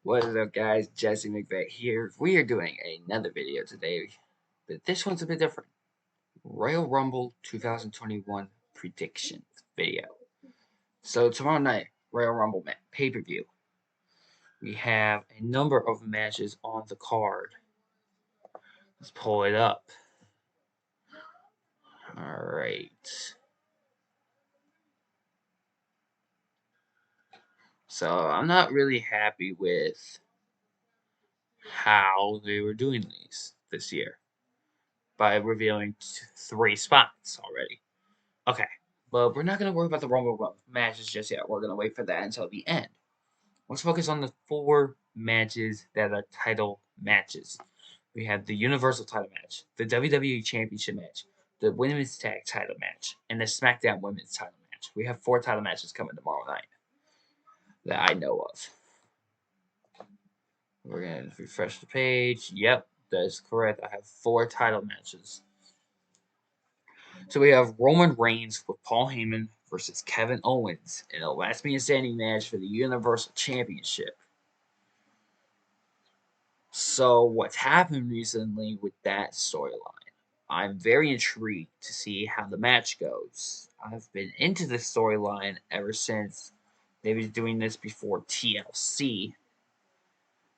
What is up, guys? Jesse McVeigh here. We are doing another video today, but this one's a bit different. Royal Rumble 2021 predictions video. So tomorrow night, Royal Rumble pay-per-view. We have a number of matches on the card. Let's pull it up. All right. So I'm not really happy with how they were doing these this year by revealing 3 spots already. Okay, but we're not going to worry about the Rumble matches just yet. We're going to wait for that until the end. Let's focus on the 4 matches that are title matches. We have the Universal title match, the WWE Championship match, the Women's Tag title match, and the SmackDown Women's title match. We have 4 title matches coming tomorrow night that I know of. We're going to refresh the page. Yep, that is correct. I have 4 title matches. So we have Roman Reigns with Paul Heyman versus Kevin Owens in a last man standing match for the Universal Championship. So what's happened recently with that storyline? I'm very intrigued to see how the match goes. I've been into this storyline ever since they were doing this before TLC,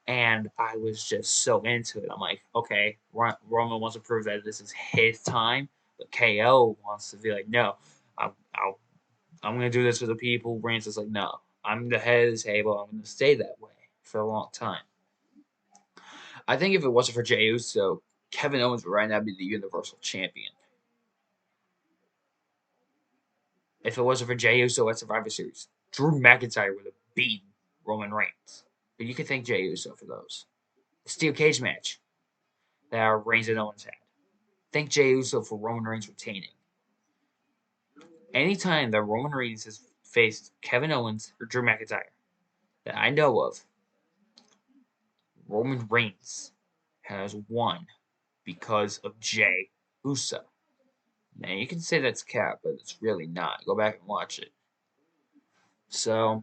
and I was just so into it. I'm like, okay, Roman wants to prove that this is his time, but KO wants to be like, no, I'm gonna do this for the people. Reigns is like, no, I'm the head of the table. I'm gonna stay that way for a long time. I think if it wasn't for Jey Uso, Kevin Owens would right now be the Universal Champion. If it wasn't for Jey Uso at Survivor Series, Drew McIntyre would have beaten Roman Reigns. But you can thank Jey Uso for those. The steel cage match that Reigns and Owens had. Thank Jey Uso for Roman Reigns retaining. Anytime that Roman Reigns has faced Kevin Owens or Drew McIntyre that I know of, Roman Reigns has won because of Jey Uso. Now, you can say that's cap, but it's really not. Go back and watch it. So,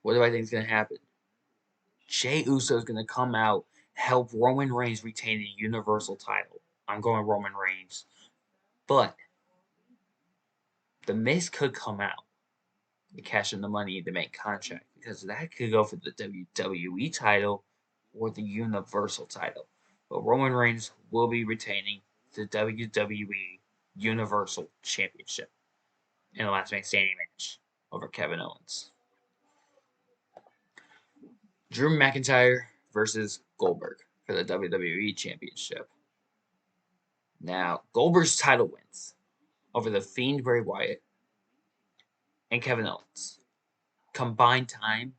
what do I think is going to happen? Jey Uso is going to come out, help Roman Reigns retain the Universal title. I'm going Roman Reigns. But, The Miz could come out and cash in the money in the main contract because that could go for the WWE title or the Universal title. But Roman Reigns will be retaining the WWE Universal Championship in a last man standing match over Kevin Owens. Drew McIntyre versus Goldberg for the WWE Championship. Now, Goldberg's title wins over the Fiend Bray Wyatt and Kevin Owens. Combined time,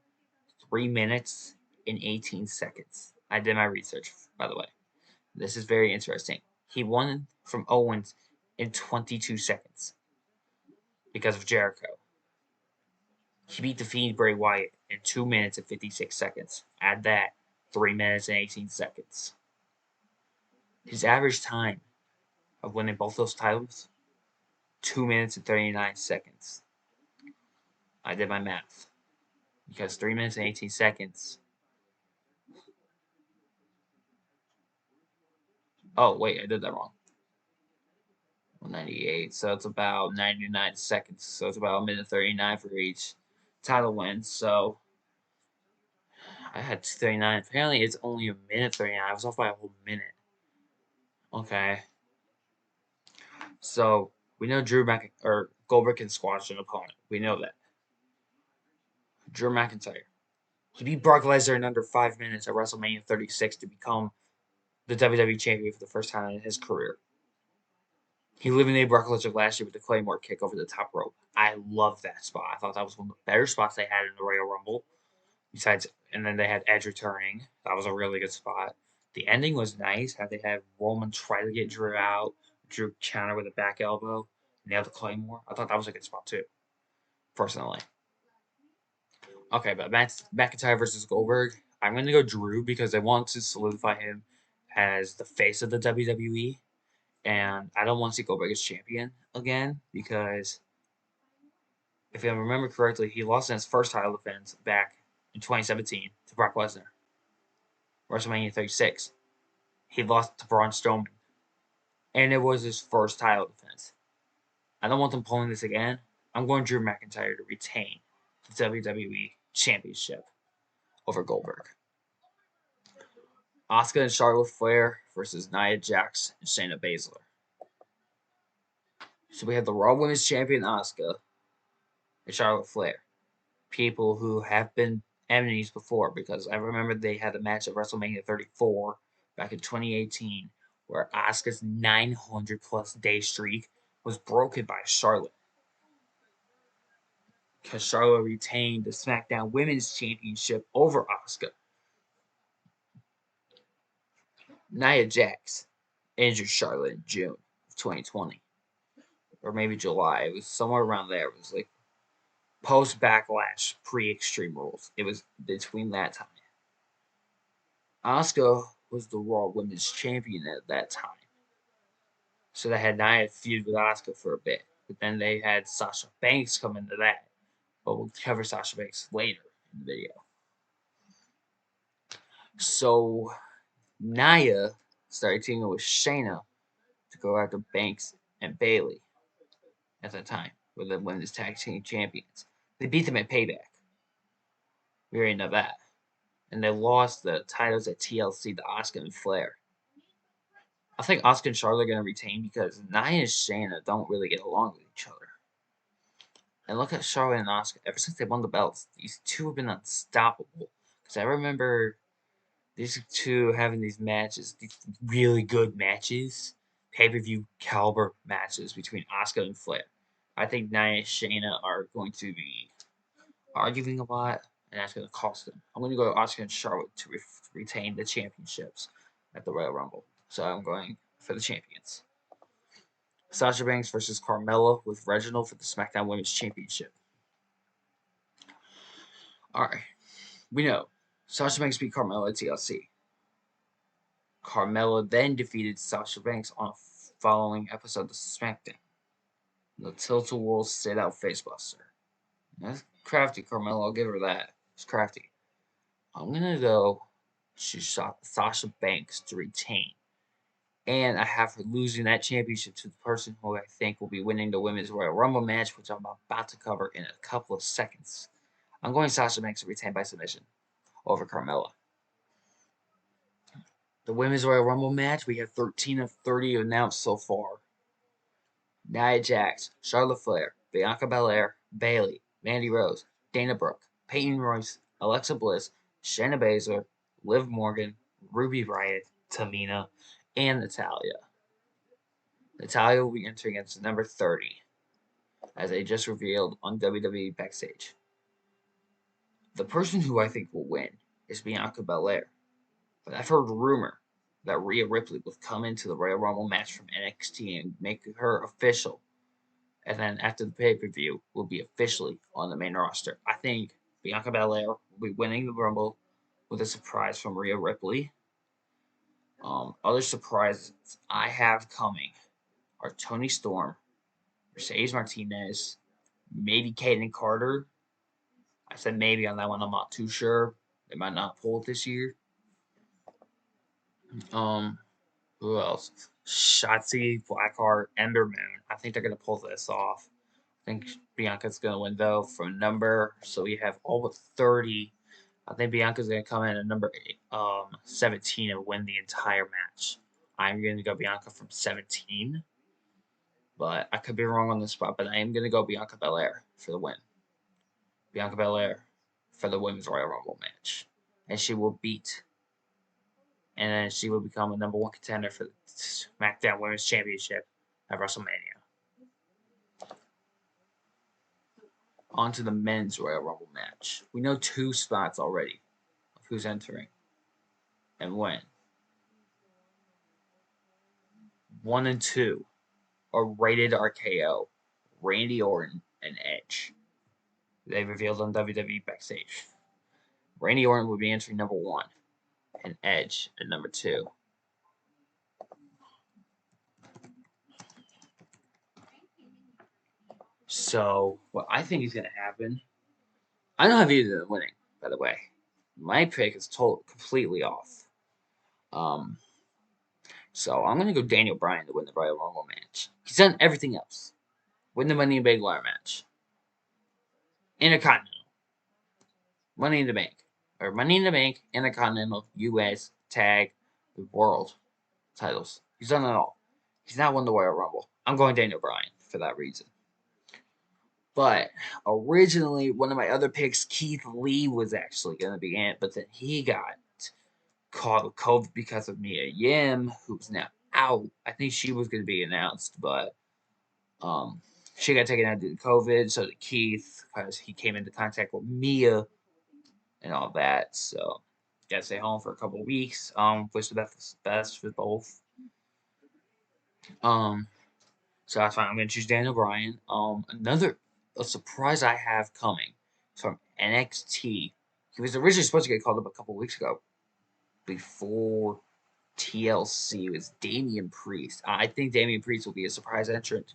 3 minutes and 18 seconds. I did my research, by the way. This is very interesting. He won from Owens in 22 seconds because of Jericho. He beat the Fiend Bray Wyatt in 2 minutes and 56 seconds. Add that, 3 minutes and 18 seconds. His average time of winning both those titles, 2 minutes and 39 seconds. I did my math. Because 3 minutes and 18 seconds. Oh, wait, I did that wrong. 198, so it's about 99 seconds. So it's about a minute 39 for each title win. So I had 239. Apparently, it's only a minute 39. I was off by a whole minute. Okay. So we know Goldberg can squash an opponent. We know that. Drew McIntyre. He beat Brock Lesnar in under 5 minutes at WrestleMania 36 to become the WWE Champion for the first time in his career. He eliminated Brock Lesnar last year with the Claymore kick over the top rope. I love that spot. I thought that was one of the better spots they had in the Royal Rumble. And then they had Edge returning. That was a really good spot. The ending was nice. How they had Roman try to get Drew out, Drew counter with a back elbow, nailed the Claymore. I thought that was a good spot too, personally. Okay, but McIntyre versus Goldberg. I'm going to go Drew because they want to solidify him as the face of the WWE. And I don't want to see Goldberg as champion again because if I remember correctly, he lost in his first title defense back in 2017 to Brock Lesnar. WrestleMania 36. He lost to Braun Strowman. And it was his first title defense. I don't want them pulling this again. I'm going Drew McIntyre to retain the WWE Championship over Goldberg. Asuka and Charlotte Flair versus Nia Jax and Shayna Baszler. So we have the Raw Women's Champion Asuka and Charlotte Flair. People who have been enemies before, because I remember they had a match at WrestleMania 34 back in 2018 where Asuka's 900 plus day streak was broken by Charlotte. Because Charlotte retained the SmackDown Women's Championship over Asuka. Nia Jax injured Charlotte in June of 2020. Or maybe July. It was somewhere around there. It was like post Backlash, pre Extreme Rules. It was between that time. Asuka was the Raw Women's Champion at that time. So they had Nia feud with Asuka for a bit. But then they had Sasha Banks come into that. But we'll cover Sasha Banks later in the video. So Nia started teaming with Shayna to go after Banks and Bayley at that time, with the women's tag team champions. They beat them at Payback. We already know that. And they lost the titles at TLC to Asuka and Flair. I think Asuka and Charlotte are going to retain because Nia and Shayna don't really get along with each other. And look at Charlotte and Asuka. Ever since they won the belts, these two have been unstoppable. Because I remember these two having these matches, these really good matches, pay-per-view caliber matches between Asuka and Flair. I think Nia and Shayna are going to be arguing a lot, and that's going to cost them. I'm going to go Asuka and Charlotte to retain the championships at the Royal Rumble. So I'm going for the champions. Sasha Banks versus Carmella with Reginald for the SmackDown Women's Championship. Alright, we know Sasha Banks beat Carmella at TLC. Carmella then defeated Sasha Banks on a following episode of SmackDown. The Tilt-A-Whirl sit-out facebuster. That's crafty, Carmella. I'll give her that. It's crafty. I'm going to go to Sasha Banks to retain. And I have her losing that championship to the person who I think will be winning the Women's Royal Rumble match, which I'm about to cover in a couple of seconds. I'm going Sasha Banks to retain by submission over Carmella. The Women's Royal Rumble match, we have 13 of 30 announced so far. Nia Jax, Charlotte Flair, Bianca Belair, Bayley, Mandy Rose, Dana Brooke, Peyton Royce, Alexa Bliss, Shayna Baszler, Liv Morgan, Ruby Riott, Tamina, and Natalya. Natalya will be entering as number 30, as they just revealed on WWE Backstage. The person who I think will win is Bianca Belair, but I've heard a rumor that Rhea Ripley will come into the Royal Rumble match from NXT and make her official, and then after the pay-per-view, will be officially on the main roster. I think Bianca Belair will be winning the Rumble with a surprise from Rhea Ripley. Other surprises I have coming are Toni Storm, Mercedes Martinez, maybe Kayden Carter. I said maybe on that one. I'm not too sure. They might not pull it this year. Who else? Shotzi, Blackheart, Ember Moon. I think they're gonna pull this off. I think Bianca's gonna win though from number. So we have all but 30. I think Bianca's gonna come in at number 17 and win the entire match. I'm gonna go Bianca from 17. But I could be wrong on this spot, but I am going to go Bianca Belair for the win. Bianca Belair for the Women's Royal Rumble match. And she will beat. And then she will become a number 1 contender for the SmackDown Women's Championship at WrestleMania. On to the Men's Royal Rumble match. We know 2 spots already of who's entering and when. 1 and 2 are rated RKO. Randy Orton and Edge. They revealed on WWE Backstage. Randy Orton would be entering number 1, and Edge at number 2. So, what I think is going to happen, I don't have either of them winning, by the way. My pick is completely off. Um, so I'm gonna go Daniel Bryan to win the Royal Rumble match. He's done everything else. Win the Money in the Bank ladder match. Intercontinental. Money in the Bank. Or Money in the Bank, Intercontinental, US, Tag, World titles. He's done it all. He's not won the Royal Rumble. I'm going Daniel Bryan for that reason. But originally, one of my other picks, Keith Lee, was actually going to be in it, but then he got caught with COVID because of Mia Yim, who's now out. I think she was going to be announced, but she got taken out due to COVID. So did Keith, because he came into contact with Mia and all that. So got to stay home for a couple of weeks. Wish the best for both. So that's fine. I'm gonna choose Daniel Bryan. A surprise I have coming from NXT. He was originally supposed to get called up a couple weeks ago, before TLC. Was Damian Priest. I think Damian Priest will be a surprise entrant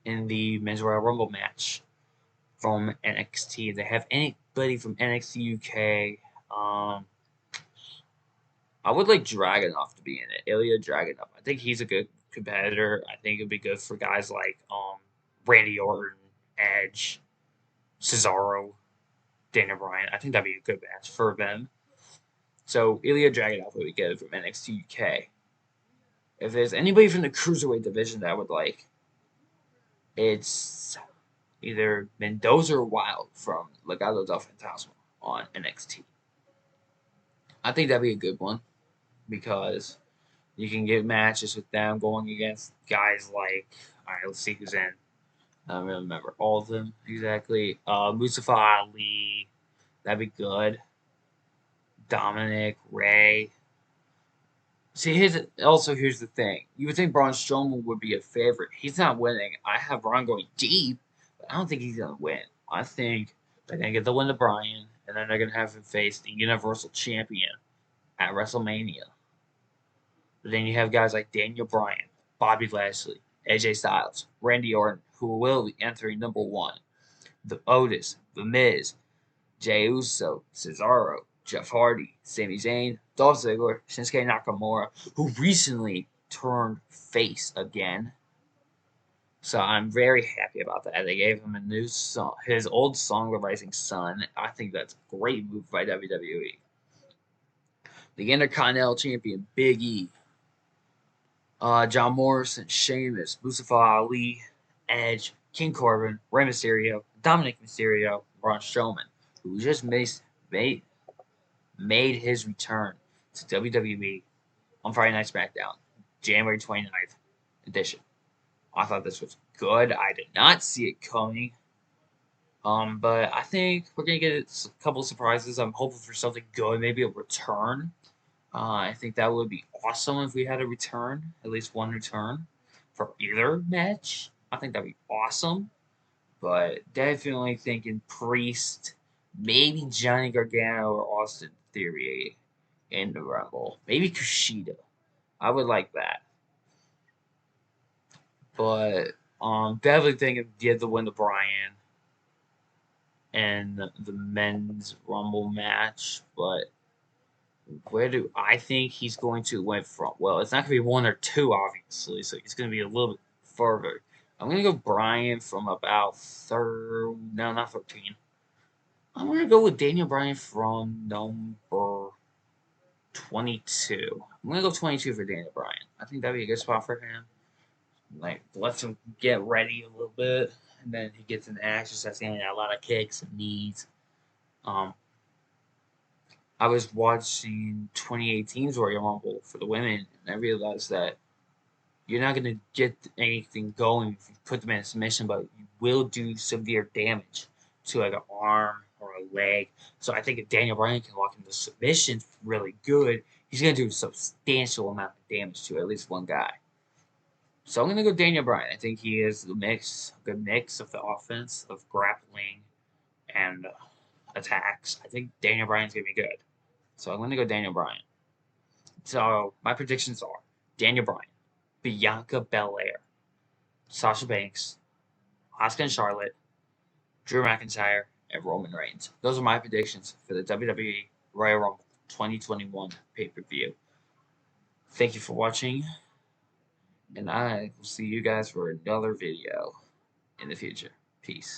in the Men's Royal Rumble match from NXT. If they have anybody from NXT UK. I would like Dragunov to be in it. Ilya Dragunov. I think he's a good competitor. I think it'd be good for guys like Randy Orton, Edge, Cesaro, Daniel Bryan. I think that'd be a good match for them. So Ilya Dragunov would be good from NXT UK. If there's anybody from the Cruiserweight division that I would like, it's either Mendoza or Wild from Legado del Fantasma on NXT. I think that'd be a good one because you can get matches with them going against guys like, all right, let's see who's in. I don't really remember all of them exactly. Mustafa Ali, that'd be good. Dominic, Ray. See, here's the thing. You would think Braun Strowman would be a favorite. He's not winning. I have Braun going deep, but I don't think he's gonna win. I think they're gonna get the win to Bryan, and then they're gonna have him face the Universal Champion at WrestleMania. But then you have guys like Daniel Bryan, Bobby Lashley, AJ Styles, Randy Orton, who will be entering number one. The Otis, The Miz, Jey Uso, Cesaro, Jeff Hardy, Sami Zayn, Dolph Ziggler, Shinsuke Nakamura, who recently turned face again. So I'm very happy about that. They gave him a new song, his old song, The Rising Sun. I think that's a great move by WWE. The Intercontinental Champion, Big E, John Morrison, Sheamus, Mustafa Ali, Edge, King Corbin, Rey Mysterio, Dominic Mysterio, Braun Strowman, who just made his return to WWE on Friday Night SmackDown, January 29th edition. I thought this was good. I did not see it coming. But I think we're gonna get a couple of surprises. I'm hoping for something good, maybe a return. I think that would be awesome if we had a return, at least one return for either match. I think that'd be awesome. But definitely thinking Priest, maybe Johnny Gargano or Austin Theory in the Rumble. Maybe Kushida. I would like that. But definitely thinking get the win to Bryan and the men's Rumble match. But where do I think he's going to win from? Well, it's not going to be one or two, obviously, so it's going to be a little bit further. I'm going to go Bryan from about no, not 13. I'm going to go with Daniel Bryan from number 22. I'm going to go 22 for Daniel Bryan. I think that'd be a good spot for him. Like, lets him get ready a little bit, and then he gets in action, starts getting a lot of kicks and knees. I was watching 2018's Royal Rumble for the women, and I realized that you're not going to get anything going if you put them in a submission, but you will do severe damage to like an arm or a leg. So I think if Daniel Bryan can lock into submission really good, he's going to do a substantial amount of damage to at least one guy. So I'm going to go Daniel Bryan. I think he is a good mix of the offense, of grappling, and attacks. I think Daniel Bryan's going to be good. So I'm going to go Daniel Bryan. So my predictions are Daniel Bryan, Bianca Belair, Sasha Banks, Asuka and Charlotte, Drew McIntyre, and Roman Reigns. Those are my predictions for the WWE Royal Rumble 2021 pay-per-view. Thank you for watching, and I will see you guys for another video in the future. Peace.